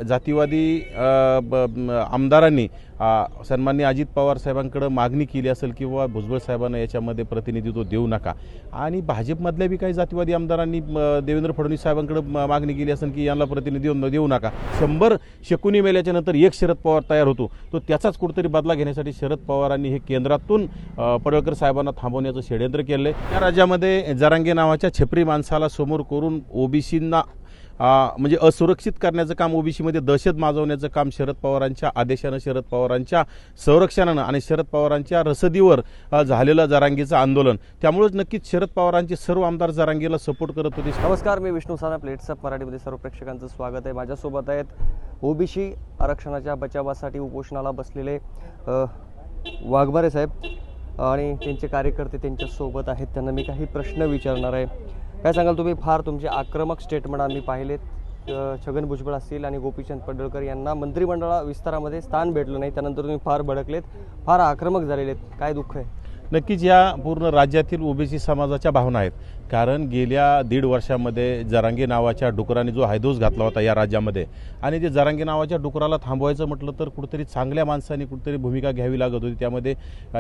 जातीवादी आमदारांनी सन्माननीय अजित पवार साहेबांकडे मागणी केली असेल किंवा भुजबळ साहेबांना याच्यामध्ये प्रतिनिधित्व देऊ नका आणि भाजपमधल्या बी काही जातीवादी आमदारांनी देवेंद्र फडणवीस साहेबांकडे मागणी केली असेल की यांना प्रतिनिधित्व देऊ नका. 100 शकुनी मेल्याच्या नंतर एक शरद पवार तयार होतो, तो त्याचाच कुठेतरी बदला घेण्यासाठी शरद पवारांनी हे केंद्रातून पडळकर साहेबांना थांबवण्याचं षडयंत्र केलं आहे. या राज्यामध्ये जरांगे नावाच्या छपरी माणसाला समोर करून ओबीसींना म्हणजे असुरक्षित करण्याचं काम, ओबीसीमध्ये दहशत माजवण्याचं काम शरद पवारांच्या आदेशानं, शरद पवारांच्या संरक्षणानं आणि शरद पवारांच्या रसदीवर झालेलं जरांगेचं आंदोलन. त्यामुळेच नक्कीच शरद पवारांचे सर्व आमदार जरांगेला सपोर्ट करत होते. नमस्कार, मी विष्णू साना, प्लेट्स ऑफ मराठीमध्ये सर्व प्रेक्षकांचं स्वागत आहे. माझ्यासोबत आहेत ओबीसी आरक्षणाच्या बचावासाठी उपोषणाला बसलेले वाघमारे साहेब आणि त्यांचे कार्यकर्ते त्यांच्यासोबत आहेत. त्यांना मी काही प्रश्न विचारणार आहे. काय सांगाल तुम्ही? फार तुमचे आक्रमक स्टेटमेंट आम्ही पाहिलेत. छगन भुजबळ असतील आणि गोपीचंद पडळकर यांना मंत्रिमंडळ विस्तारामध्ये स्थान भेटलं नाही, त्यानंतर तुम्ही फार भडकलेत, फार आक्रमक झालेले आहेत. काय दुःख आहे? नक्कीच या पूर्ण राज्यातील ओबीसी समाजाच्या भावना आहेत. कारण गेल्या 1.5 वर्षामध्ये जरांगे नावाच्या डुकराने जो हैदोस घातला होता या राज्यामध्ये, आणि ते जरांगे नावाच्या डुकराला थांबवायचं म्हटलं तर कुठेतरी चांगल्या माणसांनी कुठेतरी भूमिका घ्यावी लागत होती. त्यामध्ये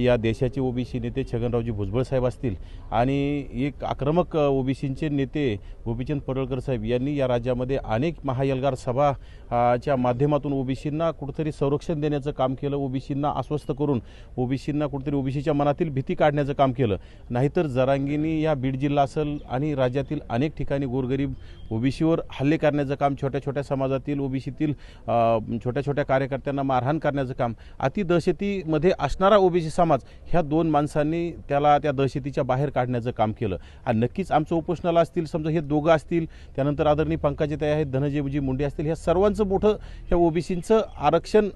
या देशाचे ओबीसी नेते छगनरावजी भुजबळ साहेब असतील आणि एक आक्रमक ओबीसींचे नेते गोपीचंद पडळकर साहेब यांनी या राज्यामध्ये अनेक महाएल्गार सभाच्या माध्यमातून ओबीसींना कुठेतरी संरक्षण देण्याचं काम केलं. ओबीसींना आश्वस्त करून ओबीसींना कुठेतरी ओबीसीच्या मनातील भीती काढण्याचं काम केलं. नाहीतर जरांगेंनी या बीड जिल्हा असेल आणि राज्यातील अनेक ठिकाणी गोरगरीब ओबीसीवर हल्ले करण्याचं काम, छोट्या छोट्या समाजातील ओबीसीतील छोट्या छोट्या कार्यकर्त्यांना मारहाण करण्याचं काम, अति दहशतीमध्ये असणारा ओबीसी समाज, ह्या 2 माणसांनी त्याला त्या दहशतीच्या बाहेर काढण्याचं काम केलं. आणि नक्कीच आमचं उपोषणाला असतील, समजा हे दोघं असतील, त्यानंतर आदरणीय पंकजाताई आहेत, धनंजयजी मुंडे असतील, ह्या सर्वांचं मोठं ह्या ओबीसींचं आरक्षण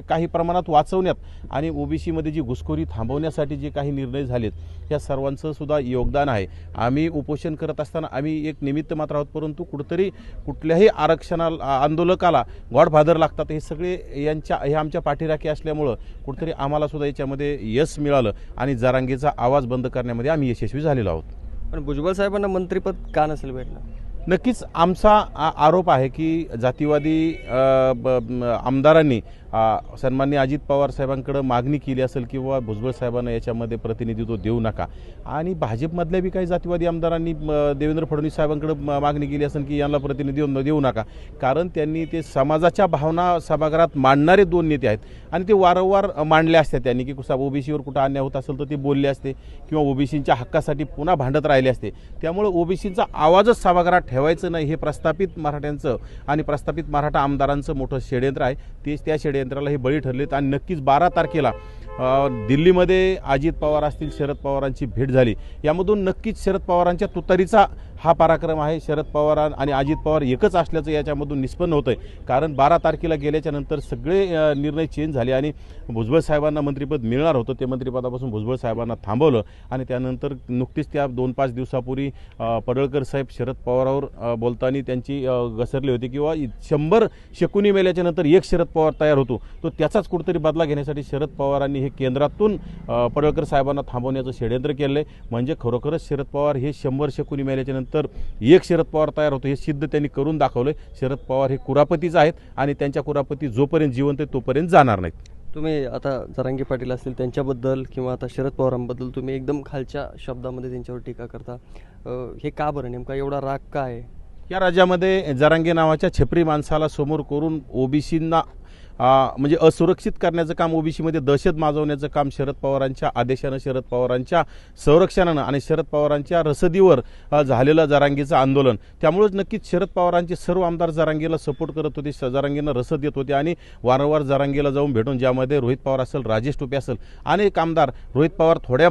काही प्रमाणात वाचवण्यात आणि ओबीसीमध्ये जी घुसखोरी थांबवण्यासाठी जे काही निर्णय झालेत, ह्या सर्वांचं सुद्धा योगदान आहे. आम्ही उपोषण करत असताना आम्ही एक निमित्त मात्र आहोत, परंतु कुठेतरी कुठल्याही आरक्षणाला आंदोलकाला गॉडफादर लागतात. हे सगळे हे आमच्या पाठीराखी असल्यामुळं कुठेतरी आम्हाला सुद्धा याच्यामध्ये यश मिळालं आणि जरांगेचा आवाज बंद करण्यामध्ये आम्ही यशस्वी झालेलो आहोत. पण भुजबळ साहेबांना मंत्रिपद का नसेल भेटलं? नक्कीच आमचा आरोप आहे की जातीवादी आमदारांनी सन्माननीय अजित पवार साहेबांकडे मागणी केली असेल किंवा भुजबळ साहेबांना याच्यामध्ये प्रतिनिधित्व देऊ नका आणि भाजपमधल्या बी काही जातीवादी आमदारांनी देवेंद्र फडणवीस साहेबांकडे मागणी केली असेल की यांना प्रतिनिधित्व देऊ नका. कारण त्यांनी ते समाजाच्या भावना सभागृहात मांडणारे 2 नेते आहेत आणि ते वारंवार मांडले असते त्यांनी की ओबीसीवर कुठं अन्याय होत असेल तर ते बोलले असते किंवा ओबीसींच्या हक्कासाठी पुन्हा भांडत राहिले असते. त्यामुळे ओबीसींचा आवाजच सभागृहात ठेवायचं नाही, हे प्रस्थापित मराठ्यांचं आणि प्रस्थापित मराठा आमदारांचं मोठं षडयंत्र आहे. तेच त्या षडयंत्राला हे बळी ठरलेत आणि नक्कीच 12 तारखेला दिल्लीमध्ये अजित पवार असतील, शरद पवारांची भेट झाली. यामधून नक्कीच शरद पवारांच्या तुतारीचा हा पराक्रम आहे. शरद पवार आणि अजित पवार एकच असल्याचं याच्यामधून निष्पन्न होतं आहे. कारण 12 तारखेला गेल्याच्या नंतर सगळे निर्णय चेंज झाले आणि भुजबळ साहेबांना मंत्रिपद मिळणार होतं, ते मंत्रिपदापासून भुजबळ साहेबांना थांबवलं आणि त्यानंतर नुकतीच त्या 2-5 दिवसापूर्वी पडळकर साहेब शरद पवारावर बोलताना त्यांची घसरली होती किंवा 100 शकुनी मेल्याच्या नंतर एक शरद पवार तयार होतो, तो त्याचाच कुठेतरी बदला घेण्यासाठी शरद पवारांनी हे केंद्रातून पडळकर साहेबांना थांबवण्याचं षडयंत्र केलं आहे. म्हणजे खरोखरच शरद पवार हे 100 शकुनी मेल्याच्या नंतर एक शरद पवार तयार होतो हे सिद्ध त्यांनी करून दाखवलंय. शरद पवार हे कुरापतीच आहेत आणि त्यांच्या कुरापती जोपर्यंत जिवंत आहे तोपर्यंत जाणार नाहीत. तुम्ही आता जरांगे पाटील असतील त्यांच्याबद्दल किंवा आता शरद पवारांबद्दल तुम्ही एकदम खालच्या शब्दामध्ये त्यांच्यावर टीका करता, हे का बरं? नेमका एवढा राग का आहे? या राज्यामध्ये जरांगे नावाच्या छपरी माणसाला समोर करून ओबीसींना म्हणजे असुरक्षित करण्याचं काम, ओबीसीमध्ये दहशत माजवण्याचं काम शरद पवारांच्या आदेशानं, शरद पवारांच्या संरक्षणानं आणि शरद पवारांच्या रसदीवर झालेलं जरांगेचं आंदोलन. त्यामुळेच नक्कीच शरद पवारांचे सर्व आमदार जरांगेला सपोर्ट करत होते, जरांगेंना रसद देत होते आणि वारंवार जरांगेला जाऊन भेटून, ज्यामध्ये रोहित पवार असेल, राजेश टोपे असेल, अनेक आमदार, रोहित पवार थोड्या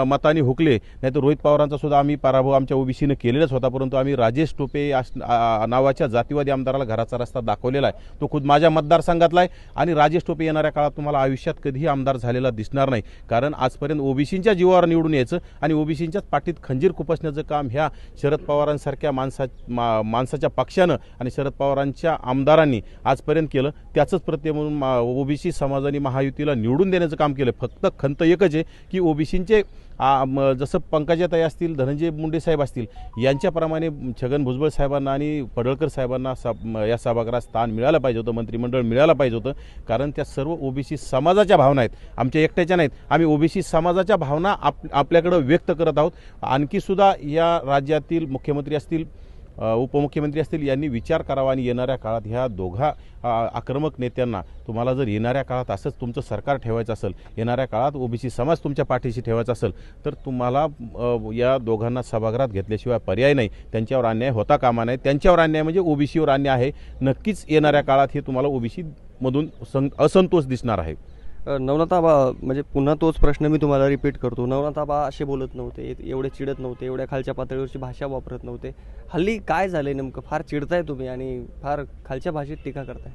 मतांनी हुकले, नाहीतर रोहित पवारांचा सुद्धा आम्ही पराभव आमच्या ओबीसीनं केलेलाच होता. परंतु आम्ही राजेश टोपे नावाच्या जातीवादी आमदाराला घराचा रस्ता दाखवलेला आहे. तो खुद माझ्या मतदारसंघातला आणि राजेश टोपे येणाऱ्या काळात तुम्हाला आयुष्यात कधीही आमदार झालेला दिसणार नाही. कारण आजपर्यंत ओबीसींच्या जीवावर निवडून यायचं आणि ओबीसींच्याच पाठीत खंजीर खुपसण्याचं काम ह्या शरद पवारांसारख्या माणसाच्या पक्षानं आणि शरद पवारांच्या आमदारांनी आजपर्यंत केलं. त्याचंच प्रत्यय म्हणून ओबीसी समाजाने महायुतीला निवडून देण्याचं काम केलं. फक्त खंत एकच आहे की ओबीसींचे जसं पंकजाताई असतील, धनंजय मुंडे साहेब असतील, यांच्याप्रमाणे छगन भुजबळ साहेबांना आणि पडळकर साहेबांना या सभागृहात स्थान मिळालं पाहिजे होतं, मंत्रिमंडळ मिळालं पाहिजे होतं. कारण त्या सर्व ओबीसी समाजाच्या भावना आहेत, आमच्या एकट्याच्या नाहीत. आम्ही ओबीसी समाजाच्या भावना आपल्याकडं व्यक्त करत आहोत. आणखीसुद्धा या राज्यातील मुख्यमंत्री असतील, उपमुख्यमंत्री असतील, यांनी विचार करावा आणि येणाऱ्या काळात ह्या दोघा आक्रमक नेत्यांना, तुम्हाला जर येणाऱ्या काळात असंच तुमचं सरकार ठेवायचं असेल, येणाऱ्या काळात ओबीसी समाज तुमच्या पाठीशी ठेवायचा असेल, तर तुम्हाला या दोघांना सभागृहात घेतल्याशिवाय पर्याय नाही. त्यांच्यावर अन्याय होता कामा नये. त्यांच्यावर अन्याय म्हणजे ओबीसीवर अन्याय आहे. नक्कीच येणाऱ्या काळात हे तुम्हाला ओबीसी मधून असंतोष दिसणार आहे. नवनाथ आबा, म्हणजे पुन्हा तोच प्रश्न मी तुम्हाला रिपीट करतो. नवनाथ आबा असे बोलत नव्हते, एवढे चिडत नव्हते, एवढ्या खालच्या पातळीवरची भाषा वापरत नव्हते. हल्ली काय झालंय नेमकं? फार चिडताय तुम्ही आणि फार खालच्या भाषेत टीका करताय.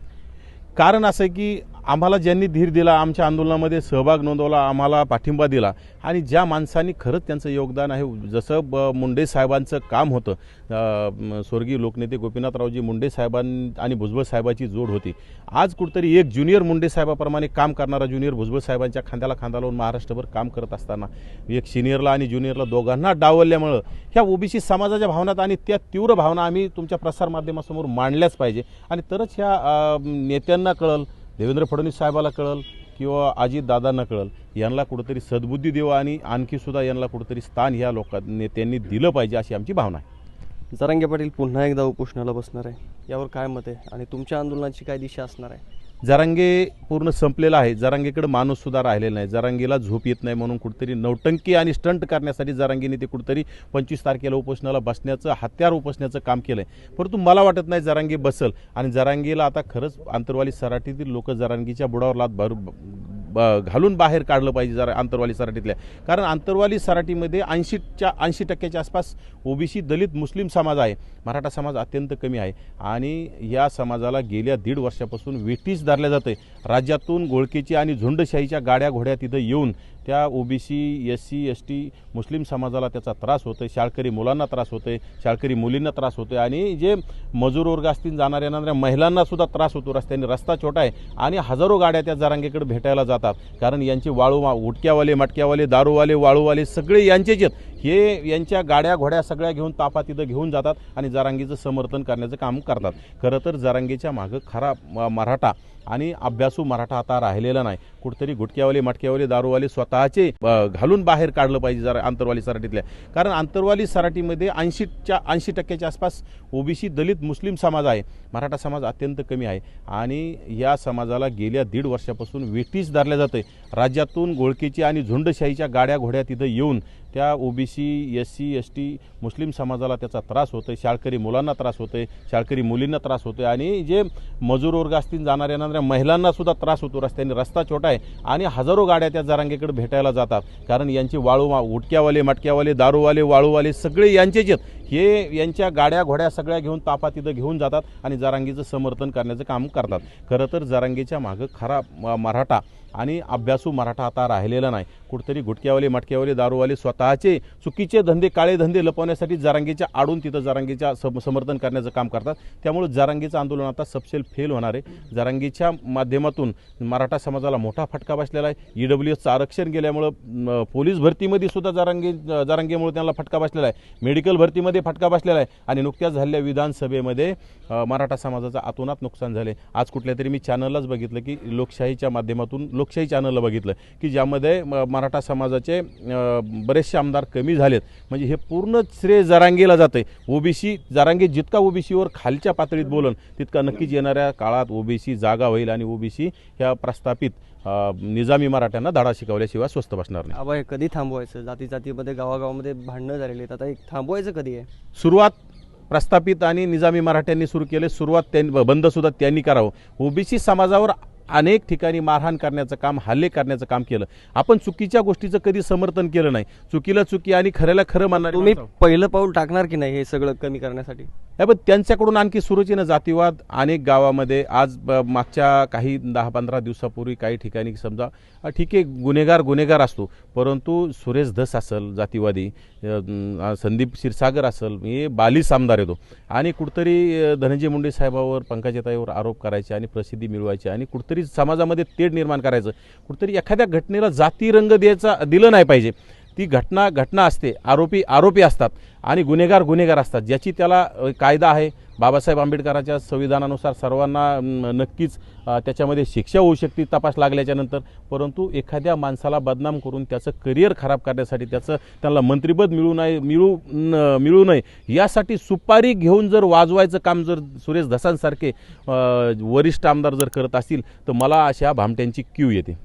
कारण असं आहे की आम्हाला ज्यांनी धीर दिला, आमच्या आंदोलनामध्ये सहभाग नोंदवला, आम्हाला पाठिंबा दिला आणि ज्या माणसांनी खरंच त्यांचं योगदान आहे, जसं मुंडे साहेबांचं काम होतं, स्वर्गीय लोकनेते गोपीनाथरावजी मुंडे आणि भुजबळ साहेबाची जोड होती. आज कुठेतरी एक ज्युनियर मुंडे साहेबाप्रमाणे काम करणारा ज्युनियर भुजबळ साहेबांच्या खांद्याला खांदा लावून महाराष्ट्रभर काम करत असताना एक सिनियरला आणि ज्युनियरला दोघांना डावलल्यामुळं ह्या ओबीसी समाजाच्या भावनात आणि त्या तीव्र भावना आम्ही तुमच्या प्रसारमाध्यमासमोर मांडल्याच पाहिजे. आणि तरच ह्या नेत्यांना कळल, देवेंद्र फडणवीस साहेबाला कळल किंवा अजितदादांना कळल, यांना कुठंतरी सद्बुद्धी देवा आणि आणखीसुद्धा यांना कुठंतरी स्थान ह्या नेत्यांनी दिलं पाहिजे, अशी आमची भावना आहे. जरांगे पाटील पुन्हा एकदा उपोषणाला बसणार आहे, यावर काय मत आहे आणि तुमच्या आंदोलनाची काय दिशा असणार आहे? जरांगे पूर्ण संपलेला आहे. जरांगेकडे माणूससुद्धा राहिलेला नाही. जरांगेला झोप येत नाही म्हणून कुठेतरी नौटंकी आणि स्टंट करण्यासाठी जरांगेने ते कुठेतरी 25 तारखेला उपोषणाला बसण्याचं, हत्यार उपसण्याचं काम केलं आहे. परंतु मला वाटत नाही जरांगे बसल. आणि जरांगेला आता खरंच आंतरवाली सराटीतील लोक जरांगीच्या बुडावर लात घालून बाहेर काढलं पाहिजे आंतरवाली सराटीतल्या. कारण आंतरवाली सराटीमध्ये 80% आसपास ओबीसी, दलित, मुस्लिम समाज आहे. मराठा समाज अत्यंत कमी आहे. आणि या समाजाला गेल्या 1.5 वर्षापासून वेठीस धरल्या जाते. राज्यातून घोळकीची आणि झुंडशाहीच्या गाड्या घोड्या तिथं येऊन त्या ओबीसी, एससी, एसटी, मुस्लिम समाजाला त्याचा त्रास होतोय. शाळकरी मुलांना त्रास होतोय, शाळकरी मुलींना त्रास होतोय आणि जे मजूर वर्ग असतील, येणाऱ्या महिलांना सुद्धा त्रास होतो. रस्त्याने रस्ता छोटा आहे आणि हजारो गाड्या त्या जरांगेकडे भेटायला जातात. कारण यांचे उटक्यावाले, मटक्यावाले, दारूवाले, वाळूवाले सगळे यांचेच आहेत. हे यांच्या गाड्या घोड्या सगळ्या घेऊन ताफा तिथं घेऊन जातात आणि जरांगीचं समर्थन करण्याचं काम करतात. खरं तर जरांगीच्या मागं खरा मराठा आणि अभ्यासू मराठा आता राहिलेला नाही. कुठेतरी गुटक्यावाले, मटक्यावाले, दारूवाले स्वतःचे घालून बाहेर काढलं पाहिजे आंतरवाली सराटीतल्या. कारण आंतरवाली सराटीमध्ये 80% आसपास ओबीसी, दलित, मुस्लिम समाज आहे. मराठा समाज अत्यंत कमी आहे. आणि या समाजाला गेल्या 1.5 वर्षापासून वेठीस धरल्या जाते. राज्यातून घोळकीची आणि झुंडशाहीच्या गाड्या घोड्या तिथं येऊन त्या ओबीसी, एससी, एसटी, मुस्लिम समाजाला त्याचा त्रास होतोय. शाळकरी मुलांना त्रास होतोय, शाळकरी मुलींना त्रास होतोय आणि जे मजूर वर्ग असतील, येणाऱ्या महिलांना सुद्धा त्रास होतो. रस्त्याने रस्ता छोटा आहे आणि हजारो गाड्या त्या जरांगेकडे भेटायला जातात. कारण यांचे उटक्यावाले, मटक्यावाले, दारूवाले, वाळूवाले सगळे यांचेच आहेत. हे यांच्या गाड्या घोड्या सगळ्या घेऊन ताफा तिथं घेऊन जातात आणि जरांगीचं समर्थन करण्याचं काम करतात. खरं तर जरांगीच्या मागं खरा मराठा आणि अभ्यासू मराठा आता राहिलेला नाही. कुठेतरी गुटक्यावाले, मटक्यावाले, दारूवाले स्वतःचे चुकीचे धंदे, काळे धंदे लपवण्यासाठी जरांगीच्या आडून तिथं जरांगीच्या समर्थन करण्याचं काम करतात. त्यामुळे जरांगीचं आंदोलन आता सबसेल फेल होणार आहे. जरांगीच्या माध्यमातून मराठा समाजाला मोठा फटका बसलेला आहे. EWSचं आरक्षण गेल्यामुळं पोलीस भरतीमध्ये सुद्धा जरांगीमुळे त्यांना फटका बसलेला आहे. मेडिकल भरतीमध्ये फटका बसलेला आहे. आणि नुकत्याच झालेल्या विधानसभेमध्ये मराठा समाजाचं अतोनात नुकसान झाले. आज कुठल्या तरी मी चॅनललाच बघितलं की लोकशाहीच्या माध्यमातून, लोकशाही चॅनलला बघितलं की ज्यामध्ये मराठा समाजाचे बरेचसे आमदार कमी झालेत. म्हणजे हे पूर्ण श्रेय जरांगेला जाते. ओबीसी, जरांगे जितका ओबीसीवर खालच्या पातळीत बोलन तितका नक्कीच येणाऱ्या काळात ओबीसी जागा होईल आणि ओबीसी ह्या प्रस्थापित निजामी मराठ्यांना धडा शिकवल्याशिवाय स्वस्त बसणार नाही. आबा, हे कधी थांबवायचं? जातीमध्ये, गावागावामध्ये भांडणं झालेली आहेत, आता एक थांबवायचं कधी आहे? सुरुवात प्रस्थापित आणि निजामी मराठ्यांनी सुरू केले. सुरुवात बंद सुद्धा त्यांनी करावं. ओबीसी समाजावर अनेक ठिकाणी मारहाण करण्याचं काम, हल्ले करण्याचं काम केलं. आपण चुकीच्या गोष्टीचं कधी समर्थन केलं नाही. चुकीला चुकी आणि खऱ्याला खरं मानणार. तुम्ही पहिलं पाऊल टाकणार की नाही हे सगळं कमी करण्यासाठी? पण त्यांच्याकडून आणखी सुरुचीनं जातीवाद अनेक गावामध्ये आज मागच्या काही 10-15 दिवसापूर्वी काही ठिकाणी समजा ठीक आहे गुन्हेगार असतो, परंतु सुरेश धस असेल जातीवादी, संदीप क्षीरसागर असेल, हे बालिश आमदार येतो आणि कुठतरी धनंजय मुंडे साहेबावर, पंकजाताईवर आरोप करायचे आणि प्रसिद्धी मिळवायची आणि कुठतरी समाजामध्ये तेढ निर्माण करायचं. कुठतरी एखाद्या घटनेला जाती रंग दिलं नाही पाहिजे. ती घटना असते, आरोपी असतात आणि गुन्हेगार असतात, ज्याची त्याला कायदा आहे. बाबासाहेब आंबेडकरांच्या संविधानानुसार सर्वांना नक्कीच त्याच्यामध्ये शिक्षा होऊ शकते तपास लागल्याच्या नंतर. परंतु एखाद्या माणसाला बदनाम करून त्याचं करिअर खराब करण्यासाठी, त्यांना मंत्रिपद मिळू नये यासाठी सुपारी घेऊन जर वाजवायचं काम जर सुरेश धसांसारखे वरिष्ठ आमदार जर करत असतील तर मला अशा भामट्यांची क्यू येते.